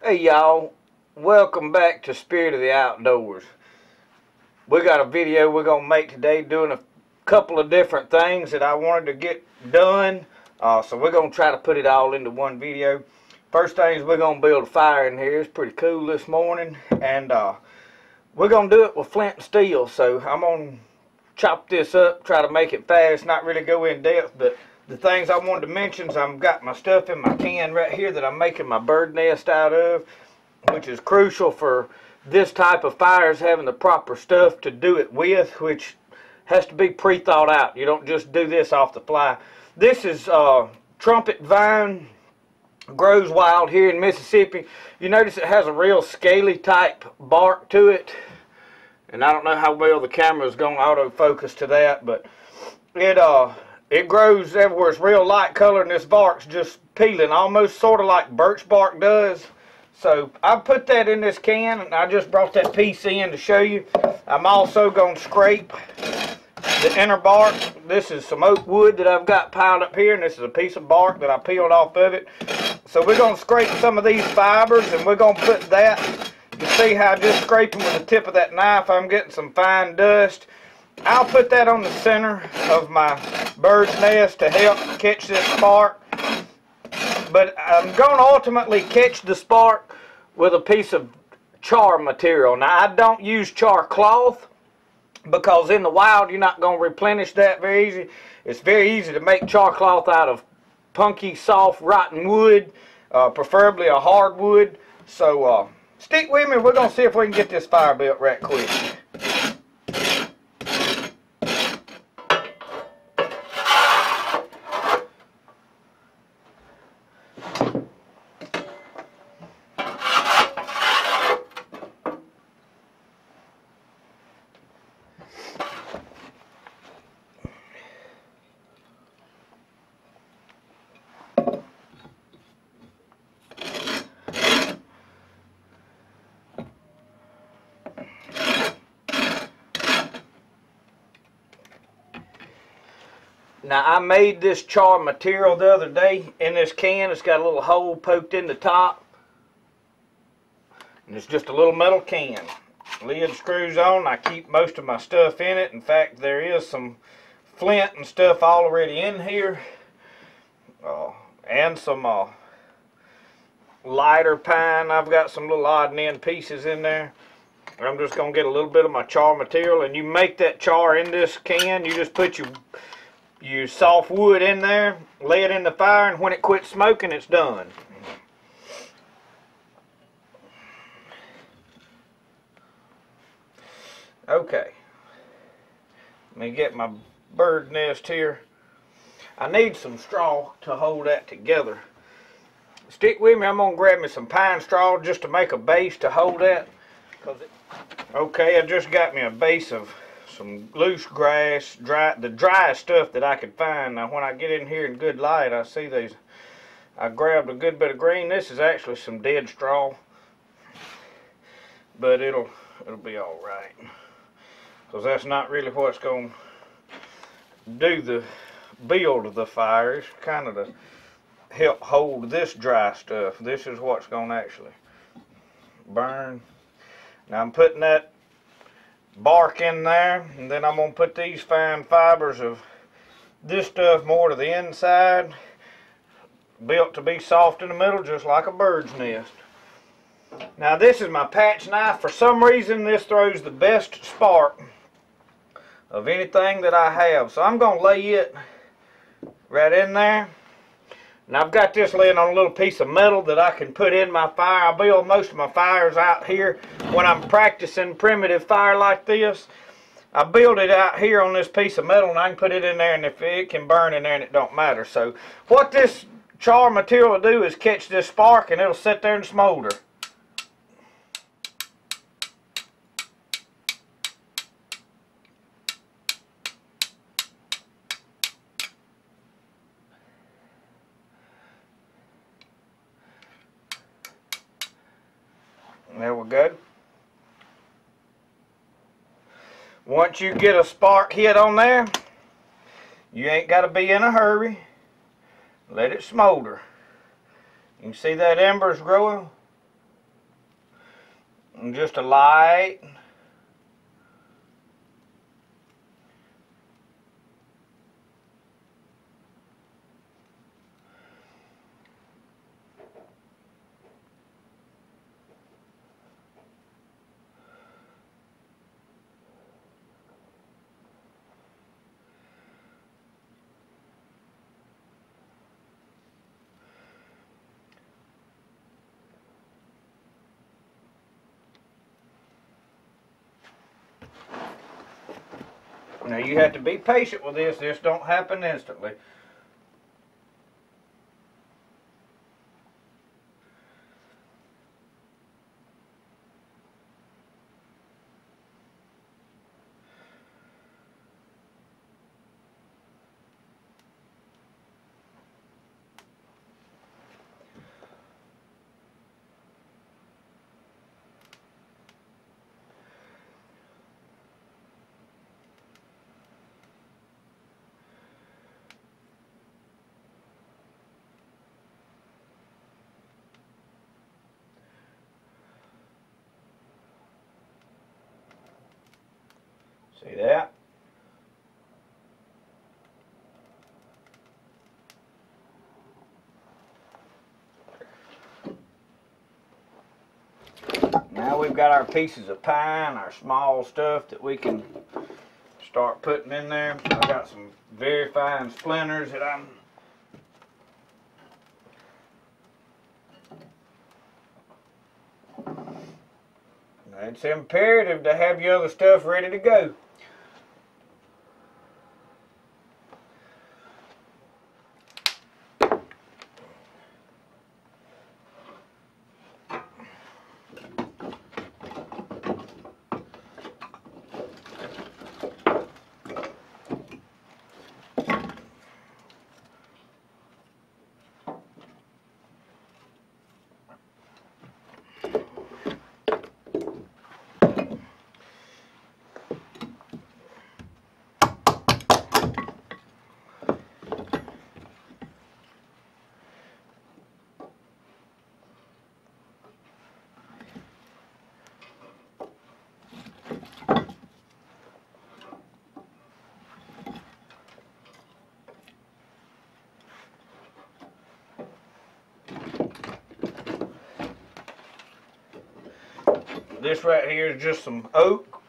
Hey y'all, welcome back to Spirit of the Outdoors. We got a video we're going to make today doing a couple of different things that I wanted to get done. So we're going to try to put it all into one video. First thing is we're going to build a fire in here. It's pretty cool this morning. And we're going to do it with flint and steel. So I'm going to chop this up, try to make it fast, not really go in depth. But the things I wanted to mention is I've got my stuff in my can right here that I'm making my bird nest out of, which is crucial for this type of fires, having the proper stuff to do it with, which has to be pre-thought out. You don't just do this off the fly. This is trumpet vine, grows wild here in Mississippi. You notice it has a real scaly type bark to it, and I don't know how well the camera is going to autofocus to that, but it grows everywhere. It's real light color, and this bark's just peeling, almost sort of like birch bark does. So I put that in this can, and I just brought that piece in to show you. I'm also going to scrape the inner bark. This is some oak wood that I've got piled up here, and this is a piece of bark that I peeled off of it. So we're going to scrape some of these fibers, and we're going to put that. You see how just scraping with the tip of that knife, I'm getting some fine dust. I'll put that on the center of my bird's nest to help catch this spark. But I'm going to ultimately catch the spark with a piece of char material. Now, I don't use char cloth because in the wild you're not going to replenish that very easy. It's very easy to make char cloth out of punky, soft, rotten wood, preferably a hardwood. So stick with me. We're going to see if we can get this fire built right quick. Now, I made this char material the other day in this can. It's got a little hole poked in the top. And it's just a little metal can. Lid screws on. I keep most of my stuff in it. In fact, there is some flint and stuff already in here. And some lighter pine. I've got some little odd and end pieces in there. I'm just going to get a little bit of my char material. And you make that char in this can. You just put your soft wood in there, lay it in the fire, and when it quits smoking, it's done. Okay, let me get my bird nest here. I need some straw to hold that together. Stick with me. I'm going to grab me some pine straw just to make a base to hold that. Okay, I just got me a base of some loose grass, the driest stuff that I could find. Now when I get in here in good light, I see these. I grabbed a good bit of green. This is actually some dead straw, but it'll be all right, because that's not really what's going to do the build of the fire. It's kind of to help hold this dry stuff. This is what's going to actually burn. Now I'm putting that bark in there, and then I'm going to put these fine fibers of this stuff more to the inside, built to be soft in the middle, just like a bird's nest. Now this is my patch knife. For some reason this throws the best spark of anything that I have, so I'm going to lay it right in there. And I've got this laying on a little piece of metal that I can put in my fire. I build most of my fires out here when I'm practicing primitive fire like this. I build it out here on this piece of metal, and I can put it in there, and if it can burn in there, and it don't matter. So what this char material will do is catch this spark, and it'll sit there and smolder. There we go. Once you get a spark hit on there, you ain't got to be in a hurry. Let it smolder. You can see that ember's growing. And just a light. Now you have to be patient with this. This don't happen instantly. See that? Now we've got our pieces of pine, our small stuff that we can start putting in there. I've got some very fine splinters that it's imperative to have your other stuff ready to go. This right here is just some oak,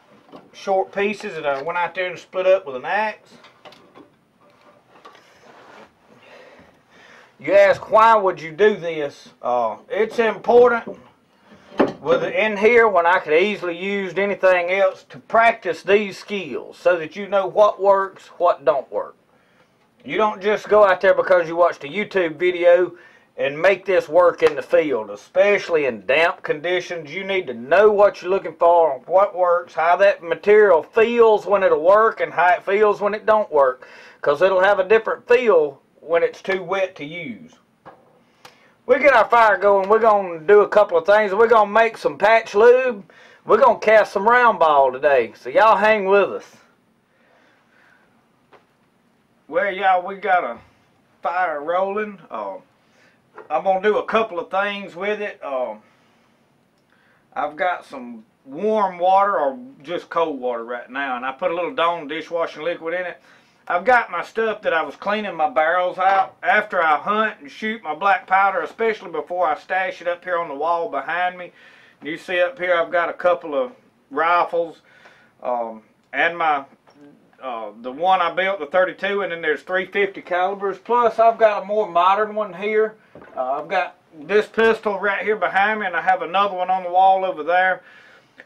short pieces that I went out there and split up with an axe. You ask, why would you do this? It's important in here when I could easily use anything else to practice these skills so that you know what works, what don't work. You don't just go out there because you watched a YouTube video and make this work in the field, especially in damp conditions. You need to know what you're looking for, what works, how that material feels when it'll work, and how it feels when it don't work, because it'll have a different feel when it's too wet to use. We get our fire going. We're going to do a couple of things. We're going to make some patch lube. We're going to cast some round ball today, so y'all hang with us. Well, y'all, we got a fire rolling. I'm going to do a couple of things with it. I've got some warm water, or just cold water right now, and I put a little Dawn dishwashing liquid in it. I've got my stuff that I was cleaning my barrels out after I hunt and shoot my black powder, especially before I stash it up here on the wall behind me. You see up here I've got a couple of rifles and my the one I built, the 32, and then there's 350 calibers. Plus I've got a more modern one here. I've got this pistol right here behind me, and I have another one on the wall over there.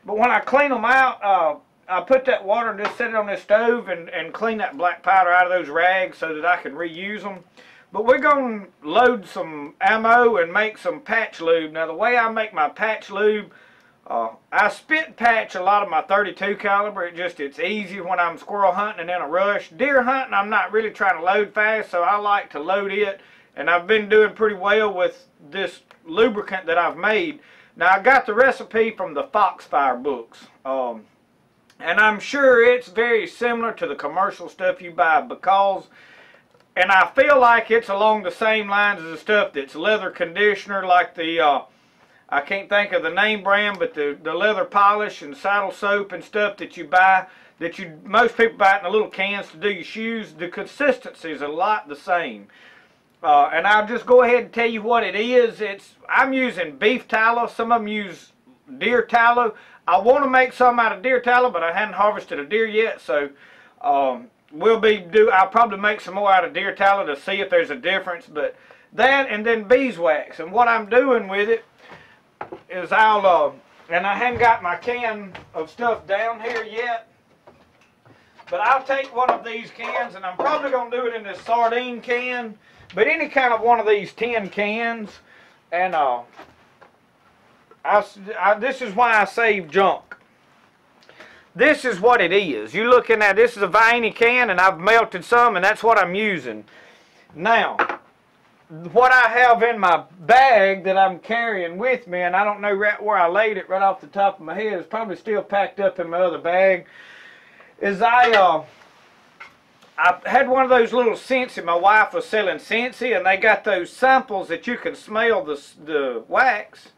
But when I clean them out, I put that water and just set it on this stove and clean that black powder out of those rags so that I can reuse them. But we're going to load some ammo and make some patch lube. Now the way I make my patch lube, I spit patch a lot of my 32 caliber. It's easy when I'm squirrel hunting and in a rush. Deer hunting, I'm not really trying to load fast, so I like to load it. And I've been doing pretty well with this lubricant that I've made. Now I got the recipe from the Foxfire books. And I'm sure it's very similar to the commercial stuff you buy, because, and I feel like it's along the same lines as the stuff that's leather conditioner, like the I can't think of the name brand, but the leather polish and saddle soap and stuff that you buy, most people buy it in the little cans to do your shoes. The consistency is a lot the same. And I'll just go ahead and tell you what it is. I'm using beef tallow. Some of them use deer tallow. I want to make some out of deer tallow, but I hadn't harvested a deer yet, so I'll probably make some more out of deer tallow to see if there's a difference. But that, and then beeswax. And what I'm doing with it is and I haven't got my can of stuff down here yet, but I'll take one of these cans, and I'm probably going to do it in this sardine can, but any kind of one of these tin cans, and this is why I save junk. This is what it is. You're looking at, this is a Vianney can, and I've melted some, and that's what I'm using. Now, what I have in my bag that I'm carrying with me, and I don't know right where I laid it right off the top of my head, it's probably still packed up in my other bag, is I had one of those little Scentsy. My wife was selling Scentsy, and they got those samples that you can smell the wax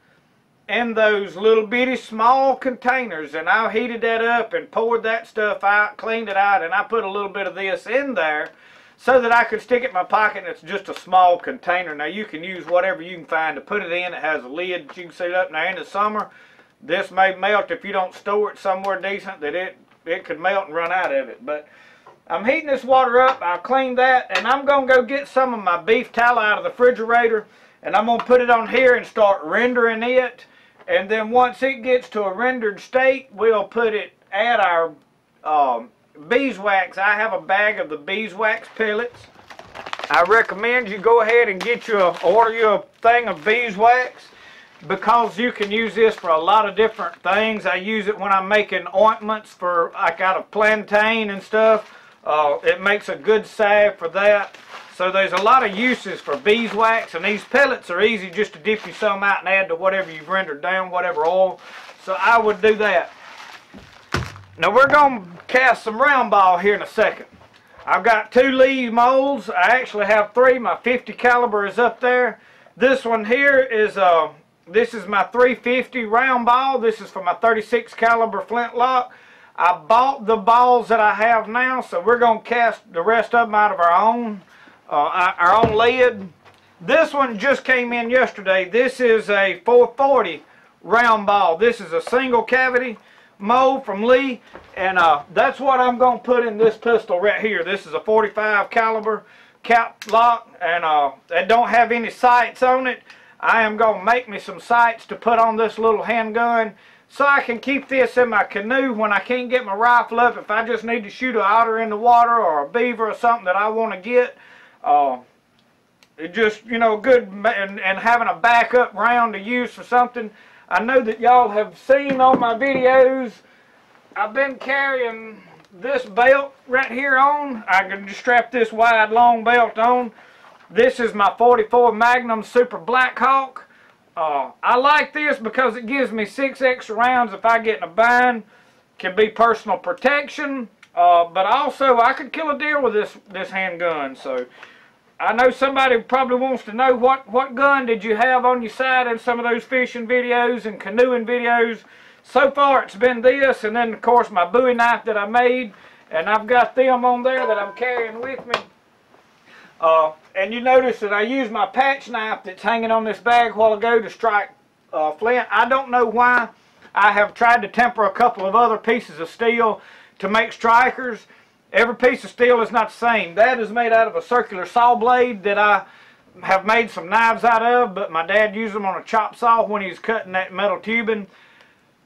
in those little bitty small containers, and I heated that up and poured that stuff out, cleaned it out, and I put a little bit of this in there so that I could stick it in my pocket, and it's just a small container. Now you can use whatever you can find to put it in. It has a lid that you can set up. Now in the summer, this may melt if you don't store it somewhere decent, that it could melt and run out of it. But I'm heating this water up. I'll clean that, and I'm going to go get some of my beef tallow out of the refrigerator, and I'm going to put it on here and start rendering it. And then once it gets to a rendered state, we'll add our beeswax. I have a bag of the beeswax pellets. I recommend you go ahead and order you a thing of beeswax, because you can use this for a lot of different things. I use it when I'm making ointments for, like, out of plantain and stuff. It makes a good salve for that. So there's a lot of uses for beeswax, and these pellets are easy just to dip you some out and add to whatever you've rendered down, whatever oil. So I would do that. Now we're going to cast some round ball here in a second. I've got 2 lead molds. I actually have 3. My 50 caliber is up there. This one here is this is my 350 round ball. This is for my 36 caliber flintlock. I bought the balls that I have now, so we're going to cast the rest of them out of our own lead. This one just came in yesterday. This is a 440 round ball. This is a single cavity mold from Lee, and that's what I'm going to put in this pistol right here. This is a 45 caliber cap lock, and it don't have any sights on it. I am going to make me some sights to put on this little handgun, so I can keep this in my canoe when I can't get my rifle up. If I just need to shoot an otter in the water, or a beaver, or something that I want to get, it just, you know, good, and having a backup round to use for something. I know that y'all have seen on my videos, I've been carrying this belt right here on. I can just strap this wide long belt on. This is my 44 Magnum Super Blackhawk. I like this because it gives me 6 extra rounds if I get in a bind. Can be personal protection, but also I could kill a deer with this handgun. So I know somebody probably wants to know what gun did you have on your side in some of those fishing videos and canoeing videos. So far it's been this, and then of course my Bowie knife that I made, and I've got them on there that I'm carrying with me. And you notice that I used my patch knife that's hanging on this bag a while ago to strike flint. I don't know why. I have tried to temper a couple of other pieces of steel to make strikers. Every piece of steel is not the same. That is made out of a circular saw blade that I have made some knives out of, but my dad used them on a chop saw when he was cutting that metal tubing,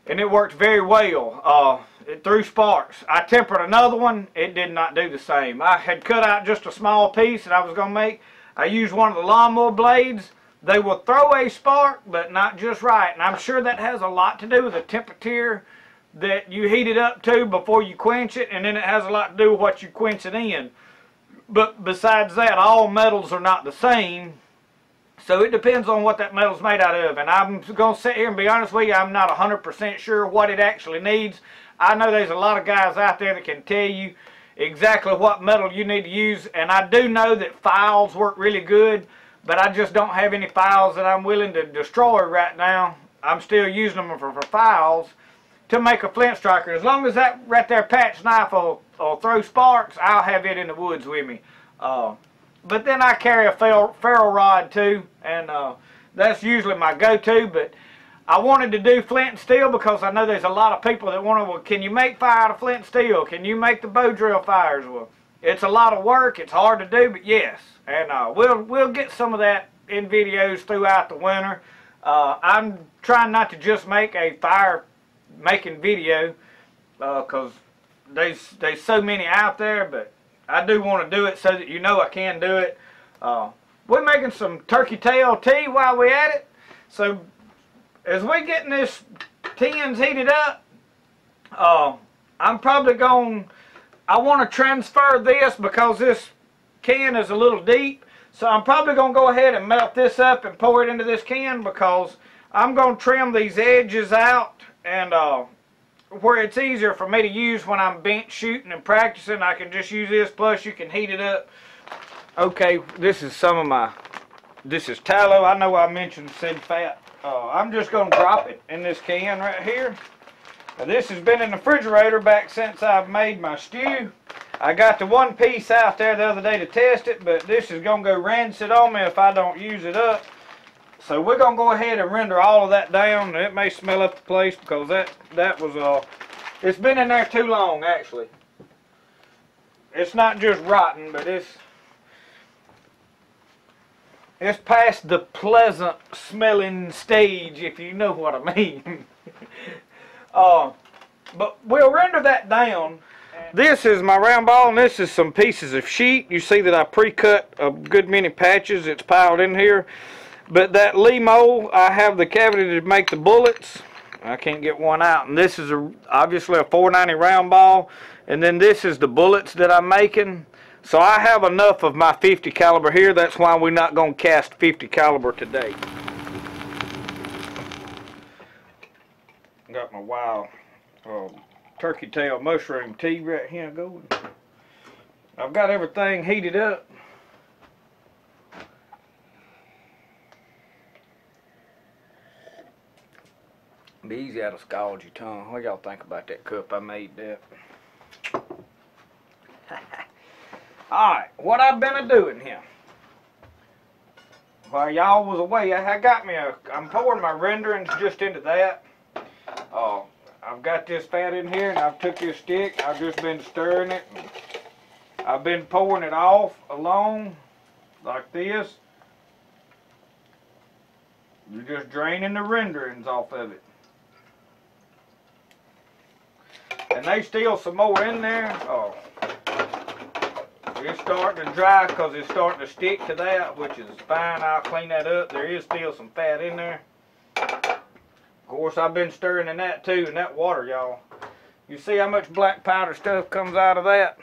and it worked very well. It threw sparks. I tempered another one. It did not do the same. I had cut out just a small piece that I was going to make. I used one of the lawnmower blades. They will throw a spark, but not just right. And I'm sure that has a lot to do with the temperature that you heat it up to before you quench it, and then it has a lot to do with what you quench it in. But besides that, all metals are not the same. So it depends on what that metal's made out of. And I'm going to sit here and be honest with you, I'm not 100% sure what it actually needs. I know there's a lot of guys out there that can tell you exactly what metal you need to use. And I do know that files work really good, but I just don't have any files that I'm willing to destroy right now I'm still using them for files to make a flint striker. As long as that right there patch knife will throw sparks, I'll have it in the woods with me. But then I carry a ferro rod too, and that's usually my go-to. But I wanted to do flint and steel because I know there's a lot of people that want to, well, can you make fire out of flint and steel? Can you make the bow drill fires? Well, it's a lot of work. It's hard to do, but yes. And we'll get some of that in videos throughout the winter. I'm trying not to just make a fire making video because there's so many out there, but I do want to do it so that you know I can do it. We're making some turkey tail tea while we're at it. So as we're getting this tins heated up, I'm probably going, I want to transfer this because this can is a little deep. So I'm probably going to go ahead and melt this up and pour it into this can because I'm going to trim these edges out, and where it's easier for me to use when I'm bench shooting and practicing, I can just use this, plus you can heat it up. Okay, this is some of my, this is tallow. I know I mentioned said fat. I'm just going to drop it in this can right here. Now, this has been in the refrigerator back since I've made my stew. I got the one piece out there the other day to test it, but this is going to go rancid on me if I don't use it up. So we're going to go ahead and render all of that down. It may smell up the place because that was, it's been in there too long actually. It's not just rotten, but it's past the pleasant smelling stage, if you know what I mean. But we'll render that down. This is my round ball, and this is some pieces of sheet. You see that I pre-cut a good many patches. It's piled in here. But that limo, I have the cavity to make the bullets. I can't get one out. And this is obviously a 490 round ball. And then this is the bullets that I'm making. So I have enough of my 50 caliber here. That's why we're not going to cast 50 caliber today. Got my wild turkey tail mushroom tea right here going. I've got everything heated up. Be easy out of scald your tongue. What y'all think about that cup I made that? Alright, what I've been doing here. While y'all was away, I'm pouring my renderings just into that. I've got this fat in here, and I've took this stick. I've just been stirring it. I've been pouring it off along like this. You're just draining the renderings off of it. And there's still some more in there. It's starting to dry because it's starting to stick to that, which is fine. I'll clean that up. There is still some fat in there. Of course, I've been stirring in that too, and that water, y'all. You see how much black powder stuff comes out of that?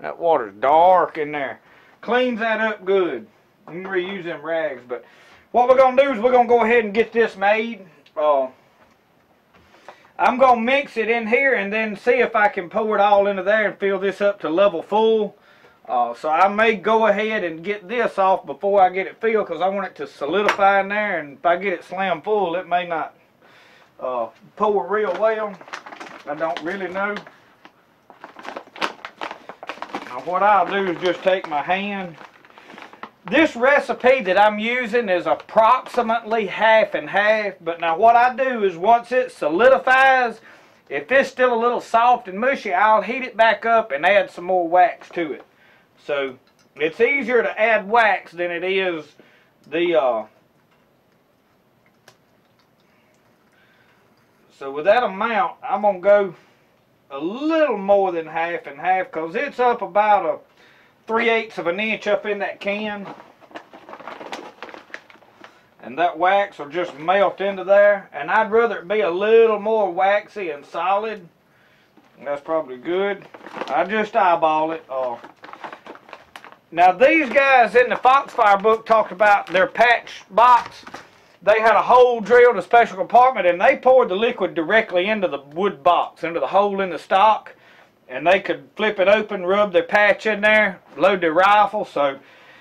That water's dark in there. Cleans that up good. You can reuse them rags. But what we're going to do is we're going to go ahead and get this made. I'm going to mix it in here and then see if I can pour it all into there and fill this up to level full. So I may go ahead and get this off before I get it filled because I want it to solidify in there. And if I get it slam full, it may not pour real well. I don't really know. Now what I'll do is just take my hand. This recipe that I'm using is approximately half and half, but now what I do is once it solidifies, if it's still a little soft and mushy, I'll heat it back up and add some more wax to it. So it's easier to add wax than it is the so with that amount, I'm going to go a little more than half and half because it's up about a 3/8 of an inch up in that can. And that wax will just melt into there. And I'd rather it be a little more waxy and solid. That's probably good. I just eyeball it. Now these guys in the Foxfire book talked about their patch box. They had a hole drilled, a special compartment, and they poured the liquid directly into the wood box, into the hole in the stock. And they could flip it open, rub their patch in there, load their rifle. So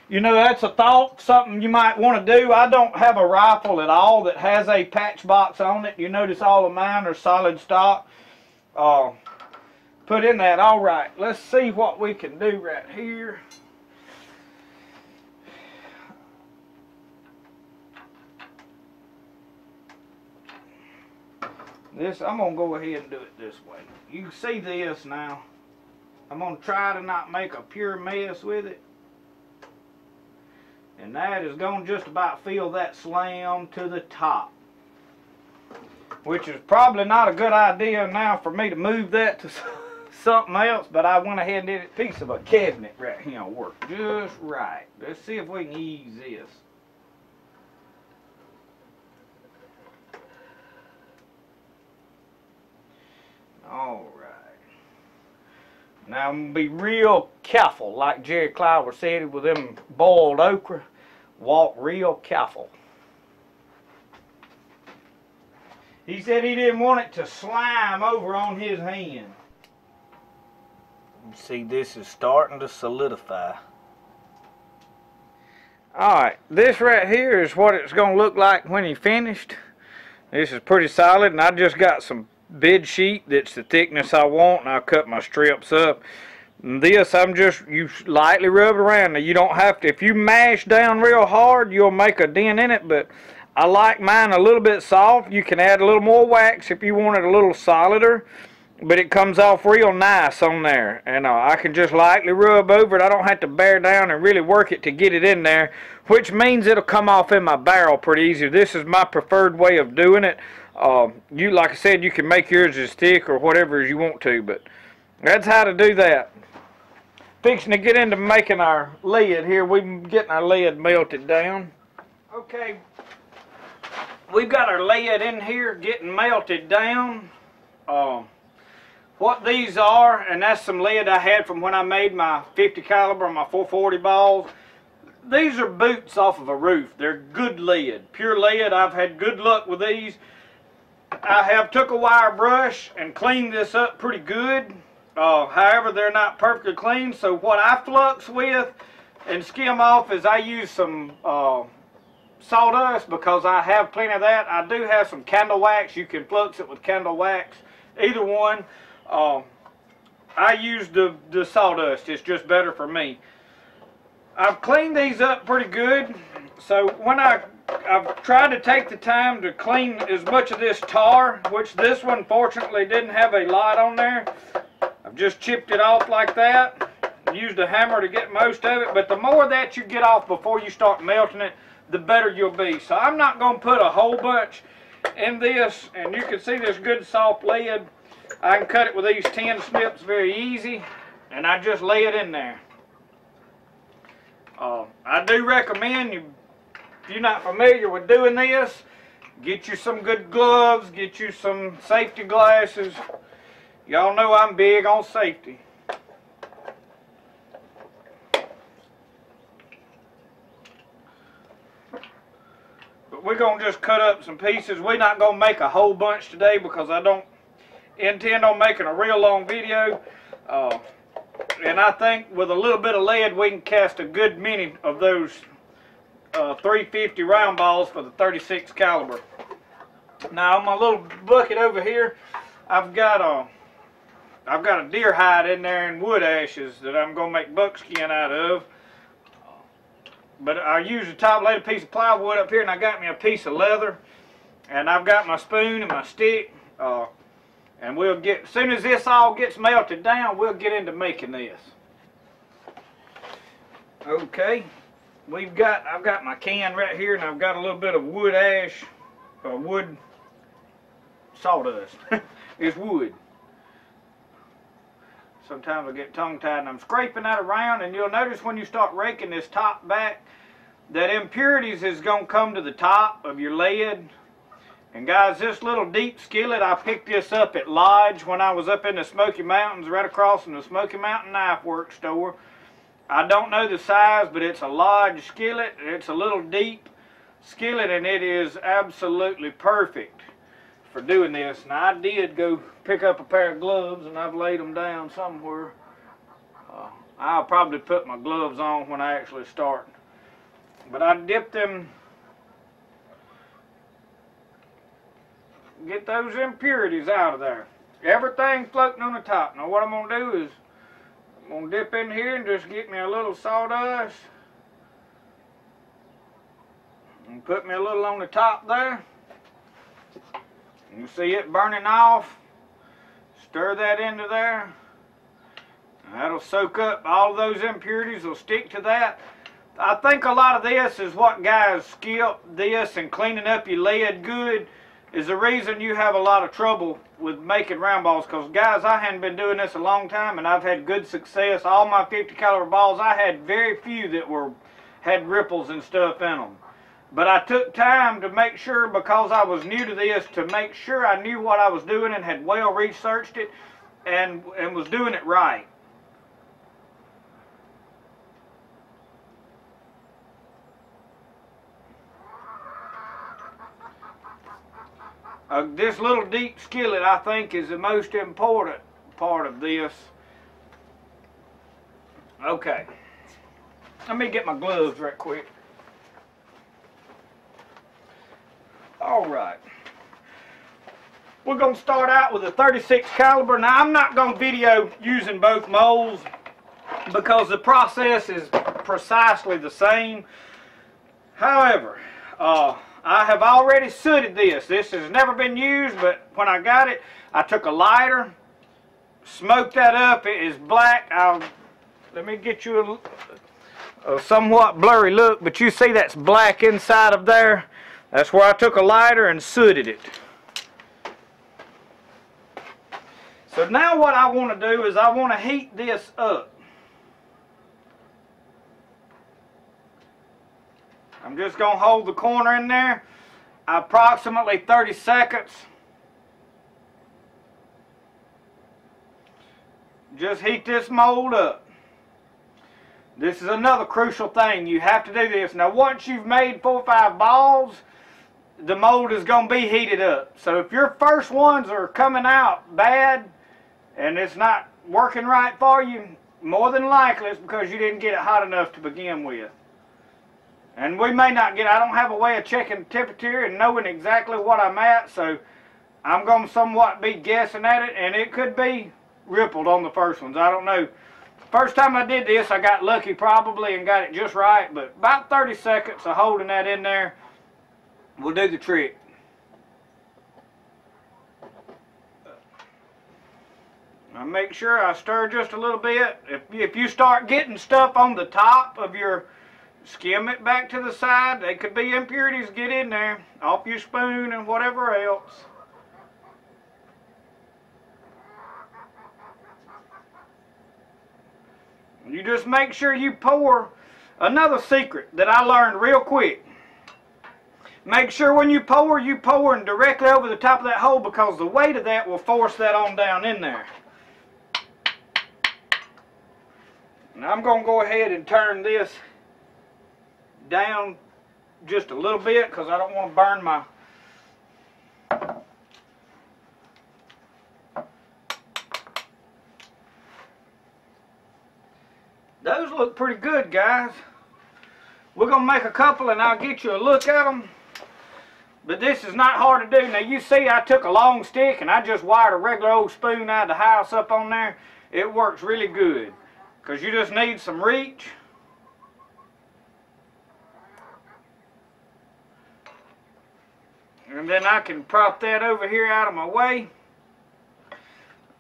You know, that's a thought, something you might want to do. I don't have a rifle at all that has a patch box on it. You notice all of mine are solid stock. Put in that. All right, let's see what we can do right here. This, I'm going to go ahead and do it this way. You can see this now. I'm going to try to not make a pure mess with it. And that is going to just about fill that slam to the top. Which is probably not a good idea now for me to move that to something else, but I went ahead and did it. Piece of a cabinet right here will work just right. Let's see if we can ease this. All right. Now I'm going to be real careful, like Jerry Clower said with them boiled okra. Walk real careful. He said he didn't want it to slime over on his hand. See, this is starting to solidify. Alright, this right here is what it's going to look like when he's finished. This is pretty solid, and I just got some bed sheet that's the thickness I want, and I'll cut my strips up. And this, you lightly rub around. Now, you don't have to, if you mash down real hard, you'll make a dent in it, but I like mine a little bit soft. You can add a little more wax if you want it a little solider, but it comes off real nice on there. And I can just lightly rub over it. I don't have to bear down and really work it to get it in there, which means it'll come off in my barrel pretty easy. This is my preferred way of doing it. Like I said, you can make yours as thick or whatever as you want to, but that's how to do that. Fixing to get into making our lid here. We're getting our lid melted down. Okay. We've got our lid in here getting melted down. What these are, and that's some lead I had from when I made my 50 caliber, my 440 balls. These are boots off of a roof. They're good lead, pure lead. I've had good luck with these. I have took a wire brush and cleaned this up pretty good. However, they're not perfectly clean, so what I flux with and skim off is I use some sawdust, because I have plenty of that. I do have some candle wax. You can flux it with candle wax, either one. I use the sawdust. It's just better for me. I've cleaned these up pretty good, so when I've tried to take the time to clean as much of this tar, which this one fortunately didn't have a lot on there. I've just chipped it off like that, used a hammer to get most of it, but the more that you get off before you start melting it, the better you'll be. So I'm not going to put a whole bunch in this, and you can see this good soft lead. I can cut it with these 10 snips very easy, and I just lay it in there. I do recommend you, if you're not familiar with doing this, get you some good gloves, get you some safety glasses. Y'all know I'm big on safety. But we're going to just cut up some pieces. We're not going to make a whole bunch today because I don't intend on making a real long video. And I think with a little bit of lead we can cast a good many of those 350 round balls for the 36 caliber. Now on my little bucket over here, I've got a deer hide in there and wood ashes that I'm going to make buckskin out of. But I used a top laid piece of plywood up here, and I got me a piece of leather, and I've got my spoon and my stick. And we'll get, as soon as this all gets melted down, we'll get into making this. Okay, I've got my can right here, and I've got a little bit of wood ash, wood sawdust. It's wood. Sometimes I get tongue-tied and I'm scraping that around, and you'll notice when you start raking this top back that impurities is going to come to the top of your lead. And guys, this little deep skillet, I picked this up at Lodge when I was up in the Smoky Mountains, right across from the Smoky Mountain Knife Works store. I don't know the size, but it's a Lodge skillet. It's a little deep skillet, and it is absolutely perfect for doing this. Now I did go pick up a pair of gloves, and I've laid them down somewhere. I'll probably put my gloves on when I actually start But I dip them, get those impurities out of there. Everything floating on the top. Now what I'm going to do is, I'm going to dip in here and just get me a little sawdust. And put me a little on the top there. You see it burning off. Stir that into there. That'll soak up all of those impurities. Will stick to that. I think a lot of this is what guys skip this, and cleaning up your lead good is the reason you have a lot of trouble with making round balls. Because guys, I hadn't been doing this a long time and I've had good success. All my 50 caliber balls, I had very few that had ripples and stuff in them. But I took time to make sure, because I was new to this, to make sure I knew what I was doing and had well researched it and was doing it right. This little deep skillet, I think, is the most important part of this. Okay. Let me get my gloves right quick. Alright. We're going to start out with a 36 caliber. Now, I'm not going to video using both molds because the process is precisely the same. However, I have already sooted this. This has never been used, but when I got it, I took a lighter, smoked that up. It is black. Let me get you a somewhat blurry look, but you see that's black inside of there. That's where I took a lighter and sooted it. So now what I want to do is I want to heat this up. I'm just going to hold the corner in there approximately 30 seconds. Just heat this mold up. This is another crucial thing. You have to do this. Now once you've made 4 or 5 balls, the mold is going to be heated up. So if your first ones are coming out bad and it's not working right for you, more than likely it's because you didn't get it hot enough to begin with. And we may not get, I don't have a way of checking temperature and knowing exactly what I'm at, so I'm going to somewhat be guessing at it, and it could be rippled on the first ones. I don't know. First time I did this, I got lucky probably and got it just right, but about 30 seconds of holding that in there will do the trick. Now make sure I stir just a little bit. If you start getting stuff on the top of your, skim it back to the side. They could be impurities get in there off your spoon and whatever else. You just make sure you pour. Another secret that I learned real quick. Make sure when you pouring directly over the top of that hole, because the weight of that will force that on down in there. Now I'm going to go ahead and turn this down just a little bit because I don't want to burn my those look pretty good, guys. We're going to make a couple and I'll get you a look at them. But this is not hard to do. Now you see I took a long stick and I just wired a regular old spoon out of the house up on there. It works really good because you just need some reach. And then I can prop that over here out of my way.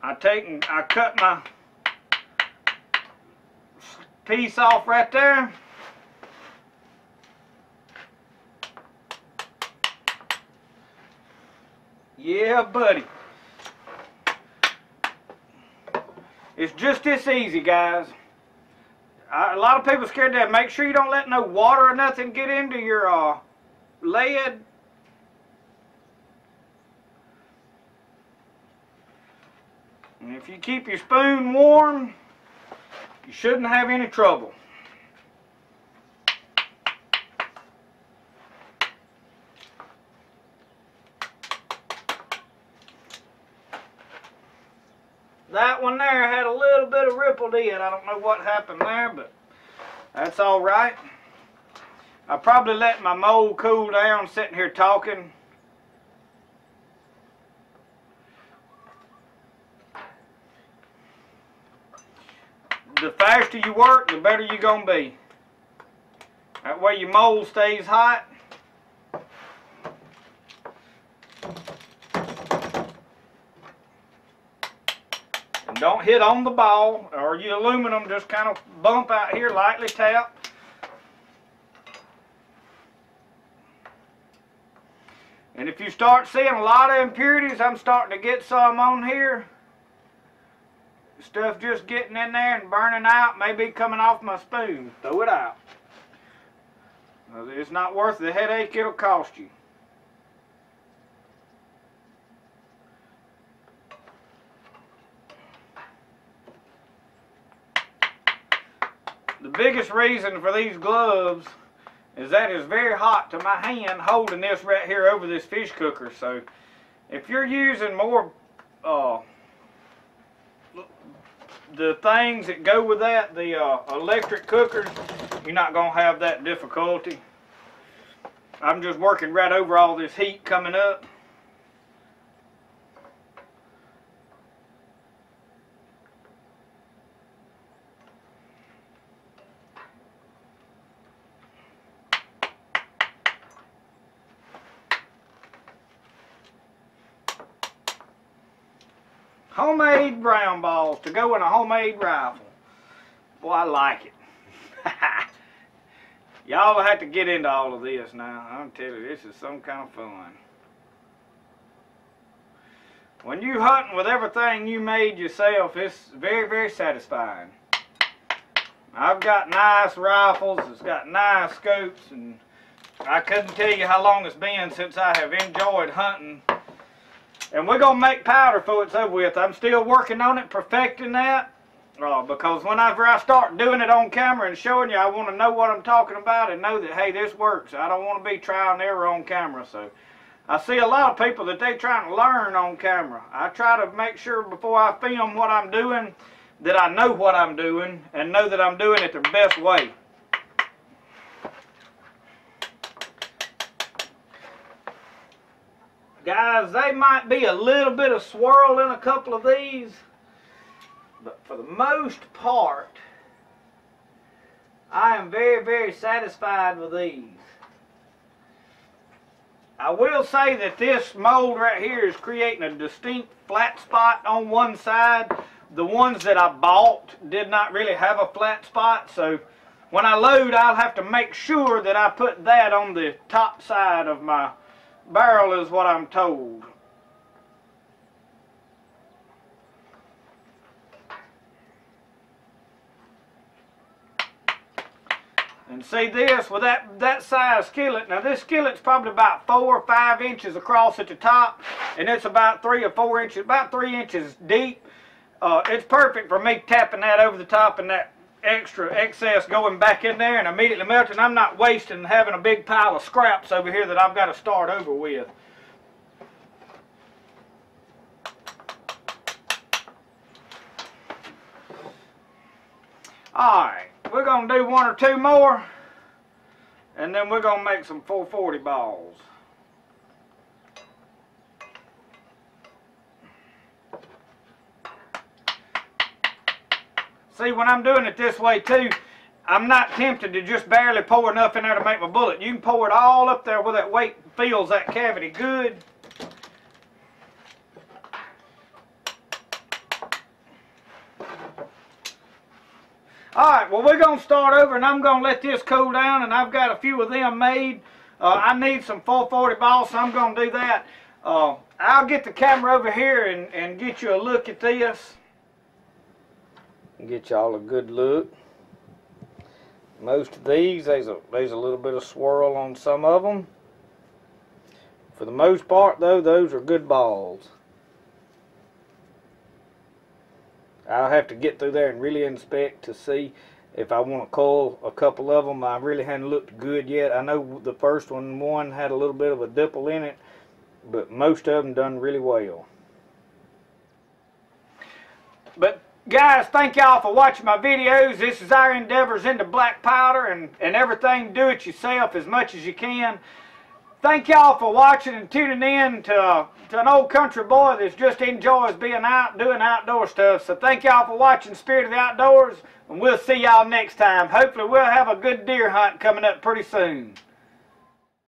I cut my piece off right there. Yeah, buddy. It's just this easy, guys. A lot of people are scared to that. Make sure you don't let no water or nothing get into your lead. And if you keep your spoon warm, you shouldn't have any trouble. That one there had a little bit of rippled in. I don't know what happened there, but that's all right. I probably let my mold cool down sitting here talking. The faster you work, the better you're going to be. That way your mold stays hot. And don't hit on the ball, or your aluminum just kind of bump out here, lightly tap. And if you start seeing a lot of impurities, I'm starting to get some on here. Stuff just getting in there and burning out, maybe coming off my spoon. Throw it out. It's not worth the headache it'll cost you. The biggest reason for these gloves is that it's very hot to my hand holding this right here over this fish cooker. So if you're using more the things that go with that, the electric cookers, you're not going to have that difficulty. I'm just working right over all this heat coming up. Homemade brown balls to go in a homemade rifle. Boy, I like it. Y'all will have to get into all of this now. I'm telling you, this is some kind of fun. When you hunting with everything you made yourself, it's very, very satisfying. I've got nice rifles, it's got nice scopes, and I couldn't tell you how long it's been since I have enjoyed hunting. And we're going to make powder before it's over with. I'm still working on it, perfecting that. Because whenever I start doing it on camera and showing you, I want to know what I'm talking about and know that, hey, this works. I don't want to be trial and error on camera. So I see a lot of people that they trying to learn on camera. I try to make sure before I film what I'm doing that I know what I'm doing and know that I'm doing it the best way. Guys, they might be a little bit of swirl in a couple of these, but for the most part, I am very, very satisfied with these. I will say that this mold right here is creating a distinct flat spot on one side. The ones that I bought did not really have a flat spot, so when I load, I'll have to make sure that I put that on the top side of my barrel, is what I'm told. And see this, with that size skillet, now this skillet's probably about 4 or 5 inches across at the top, and it's about 3 or 4 inches, about 3 inches deep. It's perfect for me tapping that over the top and that extra excess going back in there and immediately melting. I'm not wasting having a big pile of scraps over here that I've got to start over with. Alright, we're going to do 1 or 2 more, and then we're going to make some 440 balls. See, when I'm doing it this way too, I'm not tempted to just barely pour enough in there to make my bullet. You can pour it all up there where that weight fills that cavity good. Alright, well, we're going to start over, and I'm going to let this cool down, and I've got a few of them made. I need some 440 balls, so I'm going to do that. I'll get the camera over here and get you a look at this. Get y'all a good look. Most of these, there's a little bit of swirl on some of them. For the most part, though, those are good balls. I'll have to get through there and really inspect to see if I want to coil a couple of them. I really hadn't looked good yet. I know the first one had a little bit of a dimple in it, but most of them done really well. But Guys, thank y'all for watching my videos. This is our endeavors into black powder and everything. Do it yourself as much as you can. Thank y'all for watching and tuning in to an old country boy that just enjoys being out doing outdoor stuff. So thank y'all for watching Spirit of the Outdoors, and we'll see y'all next time. Hopefully we'll have a good deer hunt coming up pretty soon.